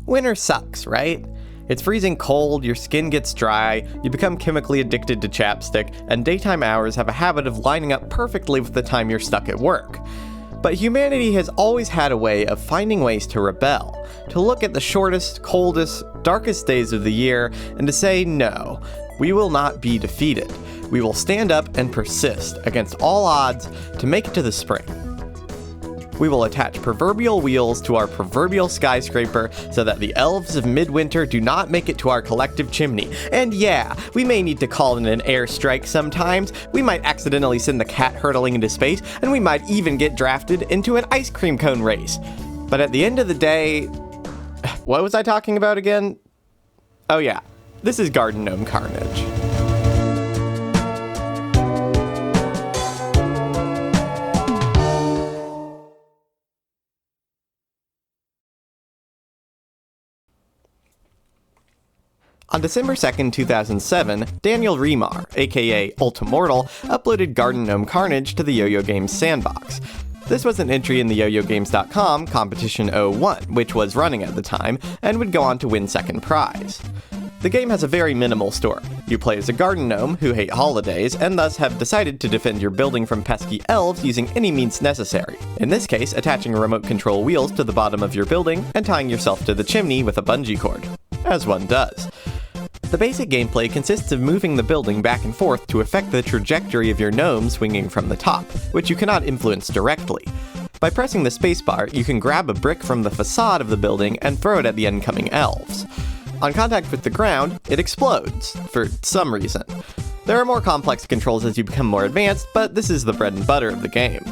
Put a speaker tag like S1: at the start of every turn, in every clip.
S1: Winter sucks, right? It's freezing cold, your skin gets dry, you become chemically addicted to chapstick, and daytime hours have a habit of lining up perfectly with the time you're stuck at work. But humanity has always had a way of finding ways to rebel, to look at the shortest, coldest, darkest days of the year, and to say no, we will not be defeated. We will stand up and persist against all odds to make it to the spring. We will attach proverbial wheels to our proverbial skyscraper so that the elves of midwinter do not make it to our collective chimney. And yeah, we may need to call in an airstrike sometimes, we might accidentally send the cat hurtling into space, and we might even get drafted into an ice cream cone race. But at the end of the day, what was I talking about again? Oh yeah, this is Garden Gnome Carnage. On December 2nd, 2007, Daniel Remar, aka Ultimortal, uploaded Garden Gnome Carnage to the Yo-Yo Games sandbox. This was an entry in the YoYoGames.com Competition 01, which was running at the time, and would go on to win second prize. The game has a very minimal story. You play as a garden gnome who hate holidays, and thus have decided to defend your building from pesky elves using any means necessary. In this case, attaching remote control wheels to the bottom of your building, and tying yourself to the chimney with a bungee cord. As one does. The basic gameplay consists of moving the building back and forth to affect the trajectory of your gnome swinging from the top, which you cannot influence directly. By pressing the spacebar, you can grab a brick from the facade of the building and throw it at the incoming elves. On contact with the ground, it explodes, for some reason. There are more complex controls as you become more advanced, but this is the bread and butter of the game.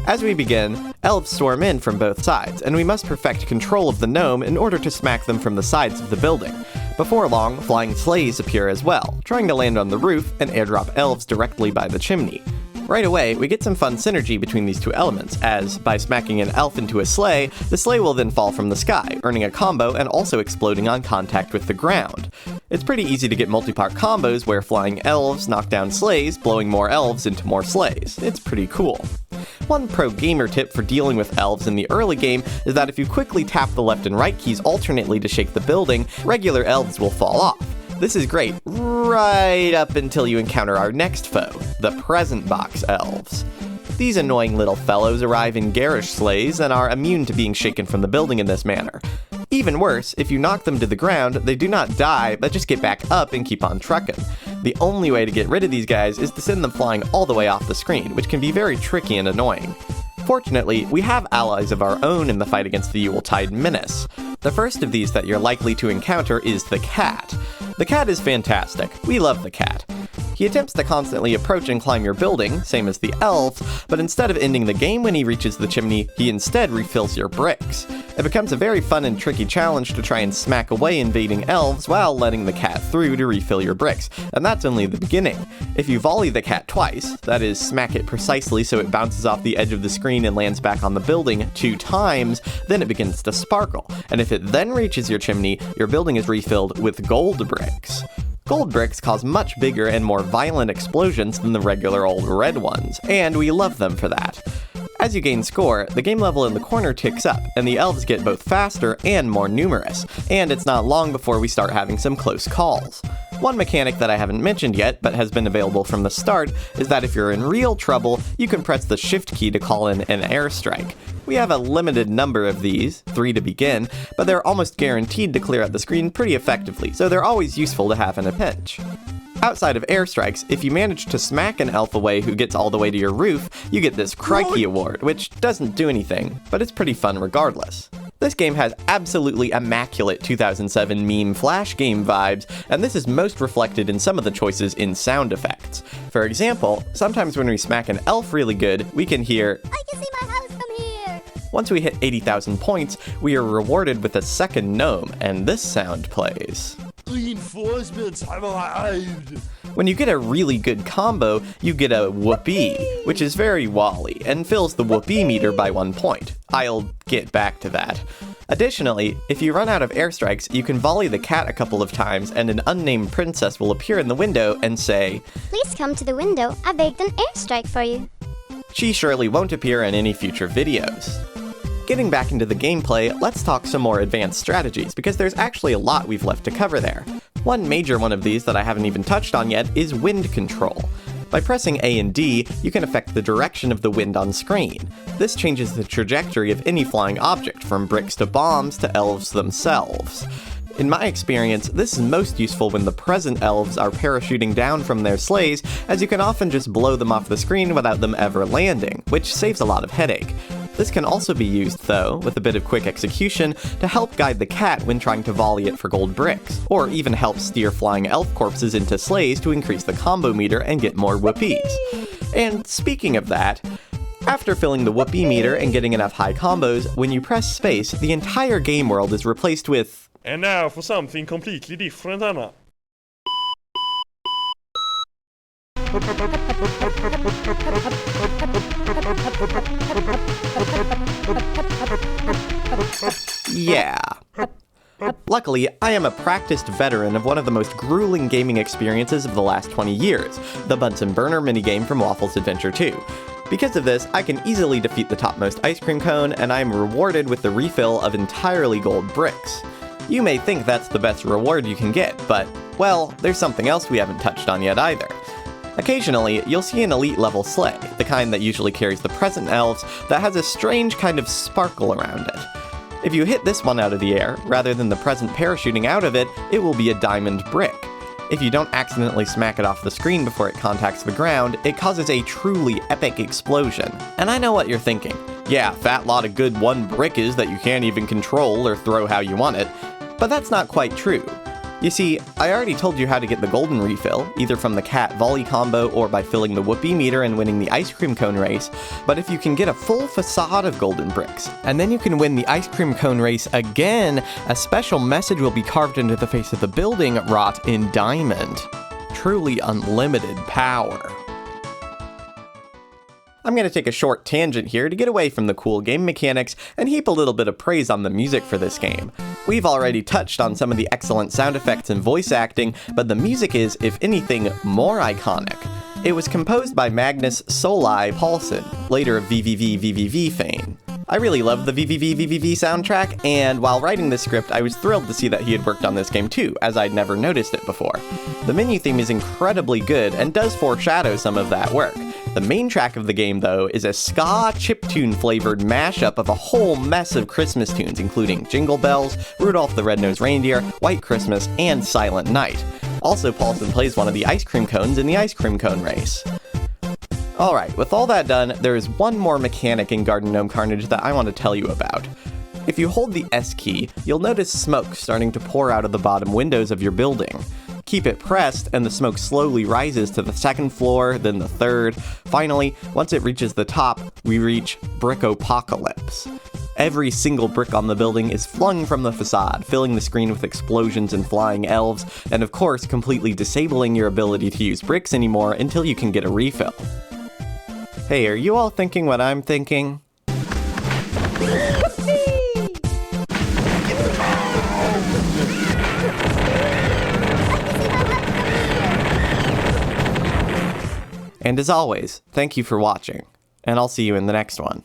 S1: As we begin, elves swarm in from both sides, and we must perfect control of the gnome in order to smack them from the sides of the building. Before long, flying sleighs appear as well, trying to land on the roof and airdrop elves directly by the chimney. Right away, we get some fun synergy between these two elements, as, by smacking an elf into a sleigh, the sleigh will then fall from the sky, earning a combo and also exploding on contact with the ground. It's pretty easy to get multi-part combos where flying elves knock down sleighs, blowing more elves into more sleighs. It's pretty cool. One pro gamer tip for dealing with elves in the early game is that if you quickly tap the left and right keys alternately to shake the building, regular elves will fall off. This is great, right up until you encounter our next foe, the present box elves. These annoying little fellows arrive in garish sleighs and are immune to being shaken from the building in this manner. Even worse, if you knock them to the ground, they do not die, but just get back up and keep on trucking. The only way to get rid of these guys is to send them flying all the way off the screen, which can be very tricky and annoying. Fortunately, we have allies of our own in the fight against the Yuletide menace. The first of these that you're likely to encounter is the cat. The cat is fantastic. We love the cat. He attempts to constantly approach and climb your building, same as the elves, but instead of ending the game when he reaches the chimney, he instead refills your bricks. It becomes a very fun and tricky challenge to try and smack away invading elves while letting the cat through to refill your bricks, and that's only the beginning. If you volley the cat twice, that is, smack it precisely so it bounces off the edge of the screen and lands back on the building 2 times, then it begins to sparkle, and if it then reaches your chimney, your building is refilled with gold bricks. Gold bricks cause much bigger and more violent explosions than the regular old red ones, and we love them for that. As you gain score, the game level in the corner ticks up, and the elves get both faster and more numerous, and it's not long before we start having some close calls. One mechanic that I haven't mentioned yet, but has been available from the start, is that if you're in real trouble, you can press the shift key to call in an airstrike. We have a limited number of these, 3 to begin, but they're almost guaranteed to clear out the screen pretty effectively, so they're always useful to have in a pinch. Outside of airstrikes, if you manage to smack an elf away who gets all the way to your roof, you get this Crikey award, which doesn't do anything, but it's pretty fun regardless. This game has absolutely immaculate 2007 meme flash game vibes, and this is most reflected in some of the choices in sound effects. For example, sometimes when we smack an elf really good, we can hear, "I can see my house from here!" Once we hit 80,000 points, we are rewarded with a second gnome, and this sound plays. Reinforcements have arrived. When you get a really good combo, you get a whoopee, which is very Wall-E, and fills the whoopee meter by 1 point. I'll get back to that. Additionally, if you run out of airstrikes, you can volley the cat a couple of times and an unnamed princess will appear in the window and say, "Please come to the window, I baked an airstrike for you." She surely won't appear in any future videos. Getting back into the gameplay, let's talk some more advanced strategies, because there's actually a lot we've left to cover there. One major one of these that I haven't even touched on yet is wind control. By pressing A and D, you can affect the direction of the wind on screen. This changes the trajectory of any flying object, from bricks to bombs to elves themselves. In my experience, this is most useful when the present elves are parachuting down from their sleighs, as you can often just blow them off the screen without them ever landing, which saves a lot of headache. This can also be used, though, with a bit of quick execution, to help guide the cat when trying to volley it for gold bricks, or even help steer flying elf corpses into sleighs to increase the combo meter and get more whoopies. And speaking of that, after filling the whoopee meter and getting enough high combos, when you press space, the entire game world is replaced with...
S2: And now for something completely different, Anna.
S1: Yeah. Luckily, I am a practiced veteran of one of the most grueling gaming experiences of the last 20 years, the Bunsen Burner minigame from Waffle's Adventure 2. Because of this, I can easily defeat the topmost ice cream cone, and I am rewarded with the refill of entirely gold bricks. You may think that's the best reward you can get, but, well, there's something else we haven't touched on yet either. Occasionally, you'll see an elite level sleigh, the kind that usually carries the present elves, that has a strange kind of sparkle around it. If you hit this one out of the air, rather than the present parachuting out of it, it will be a diamond brick. If you don't accidentally smack it off the screen before it contacts the ground, it causes a truly epic explosion. And I know what you're thinking. Yeah, fat lot of good one brick is that you can't even control or throw how you want it. But that's not quite true. You see, I already told you how to get the golden refill, either from the cat volley combo or by filling the whoopee meter and winning the ice cream cone race, but if you can get a full facade of golden bricks, and then you can win the ice cream cone race again, a special message will be carved into the face of the building, wrought in diamond. Truly unlimited power. I'm going to take a short tangent here to get away from the cool game mechanics and heap a little bit of praise on the music for this game. We've already touched on some of the excellent sound effects and voice acting, but the music is, if anything, more iconic. It was composed by Magnus Pålsson, later of VVV fame. I really love the VVV soundtrack, and while writing this script, I was thrilled to see that he had worked on this game too, as I'd never noticed it before. The menu theme is incredibly good and does foreshadow some of that work. The main track of the game, though, is a ska chiptune flavored mashup of a whole mess of Christmas tunes, including Jingle Bells, Rudolph the Red-Nosed Reindeer, White Christmas, and Silent Night. Also, Pålsson plays one of the ice cream cones in the ice cream cone race. Alright, with all that done, there is one more mechanic in Garden Gnome Carnage that I want to tell you about. If you hold the S key, you'll notice smoke starting to pour out of the bottom windows of your building. Keep it pressed, and the smoke slowly rises to the second floor, then the third. Finally, once it reaches the top, we reach BRICKOPOCALYPSE. Every single brick on the building is flung from the facade, filling the screen with explosions and flying elves, and of course, completely disabling your ability to use bricks anymore until you can get a refill. Hey, are you all thinking what I'm thinking? And as always, thank you for watching, and I'll see you in the next one.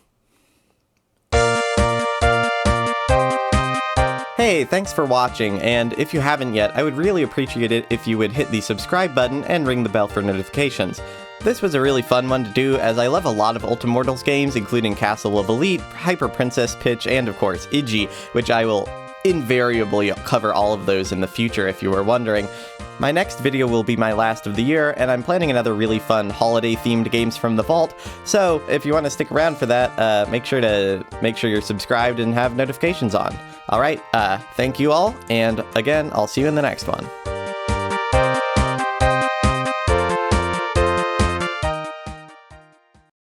S1: Hey, thanks for watching, and if you haven't yet, I would really appreciate it if you would hit the subscribe button and ring the bell for notifications. This was a really fun one to do, as I love a lot of Ultimortals games, including Castle of Elite, Hyper Princess Pitch, and of course, Iggy, which I will invariably cover all of those in the future if you were wondering. My next video will be my last of the year, and I'm planning another really fun holiday-themed games from the vault, so if you want to stick around for that, make sure you're subscribed and have notifications on. Alright, thank you all, and again, I'll see you in the next one.